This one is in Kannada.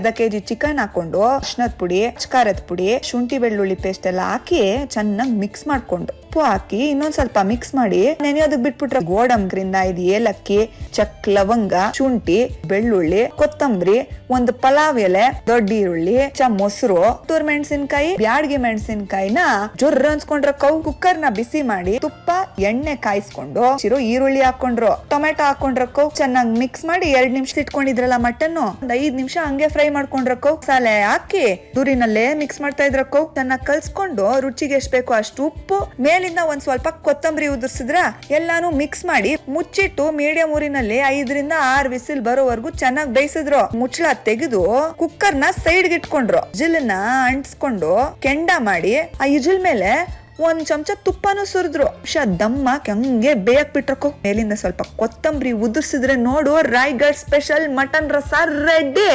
ಅರ್ಧ ಕೆಜಿ ಚಿಕನ್ ಹಾಕೊಂಡು ಅರ್ಶನದ ಪುಡಿ, ಖಾರದ ಪುಡಿ, ಶುಂಠಿ ಬೆಳ್ಳುಳ್ಳಿ ಪೇಸ್ಟ್ ಎಲ್ಲ ಹಾಕಿ ಚೆನ್ನಾಗಿ ಮಿಕ್ಸ್ ಮಾಡ್ಕೊಂಡು ಉಪ್ಪು ಹಾಕಿ ಇನ್ನೊಂದ್ ಸ್ವಲ್ಪ ಮಿಕ್ಸ್ ಮಾಡಿ ನೆನೆಯೋದಕ್ ಬಿಟ್ಬಿಟ್ರೆ ಗೋಡಂಬ್ರಿಂದ 5 ಏಲಕ್ಕಿ, ಚಕ್, ಲವಂಗ, ಶುಂಠಿ, ಬೆಳ್ಳುಳ್ಳಿ, ಕೊತ್ತಂಬರಿ, ಒಂದು ಪಲಾವ್ ಎಲೆ, ದೊಡ್ಡ ಈರುಳ್ಳಿ, ಮೊಸರು, ತೂರ್ ಮೆಣಸಿನ್ಕಾಯಿ, ಬ್ಯಾಡ್ಗೆ ಮೆಣಸಿನ್ಕಾಯಿನ ಜೊರ್ರ ಅನ್ಸ್ಕೊಂಡ್ರ ಕುಕ್ಕರ್ ನ ಬಿಸಿ ಮಾಡಿ ತುಪ್ಪ ಎಣ್ಣೆ ಕಾಯಿಸ್ಕೊಂಡು ಈರುಳ್ಳಿ ಹಾಕೊಂಡ್ರು, ಟೊಮೆಟೊ ಹಾಕೊಂಡ್ರಕ್ಕೋ ಚೆನ್ನಾಗಿ ಮಿಕ್ಸ್ ಮಾಡಿ 2 ನಿಮಿಷ ಇಟ್ಕೊಂಡಿದ್ರಲ್ಲ ಮಟನ್ 5 ನಿಮಿಷ ಹಂಗೆ ಫ್ರೈ ಮಾಡ್ಕೊಂಡ್ರಕ್ಕೋ ಮಸಾಲೆ ಹಾಕಿ ದೂರಿನಲ್ಲೇ ಮಿಕ್ಸ್ ಮಾಡ್ತಾ ಇದ್ರಕ್ಕೋ ಚೆನ್ನಾಗಿ ಕಲ್ಸ್ಕೊಂಡು ರುಚಿಗೆ ಎಷ್ಟ್ ಬೇಕು ಅಷ್ಟು ಉಪ್ಪು, ಮೇಲಿಂದ ಒಂದ್ ಸ್ವಲ್ಪ ಕೊತ್ತಂಬರಿ ಉದುರ್ಸಿದ್ರ ಎಲ್ಲಾನು ಮಿಕ್ಸ್ ಮಾಡಿ ಮುಚ್ಚಿಟ್ಟು ಮೀಡಿಯಂ ಊರಿನಲ್ಲಿ 5 ರಿಂದ 6 ವಿಸಿಲ್ ಬರೋವರೆಗೂ ಚೆನ್ನಾಗಿ ಬೇಯಿಸಿದ್ರು. ಮುಚ್ಚಳ ತೆಗೆದು ಕುಕ್ಕರ್ ನ ಸೈಡ್ ಇಟ್ಕೊಂಡ್ರು. ಇಜಲ್ನ ಅಂಟಿಸ್ಕೊಂಡು ಕೆಂಡ ಮಾಡಿ ಆ ಇಜಲ್ ಮೇಲೆ 1 ಚಮಚ ತುಪ್ಪನೂ ಸುರಿದ್ರು. ದಮ್ಮ ಹಂಗೆ ಬೇಯಕ್ ಬಿಟ್ರಕ್ಕೋ. ಮೇಲಿಂದ ಸ್ವಲ್ಪ ಕೊತ್ತಂಬರಿ ಉದುರ್ಸಿದ್ರೆ ನೋಡು ರಾಯ್ಗಢ್ ಸ್ಪೆಷಲ್ ಮಟನ್ ರಸ ರೆಡಿ.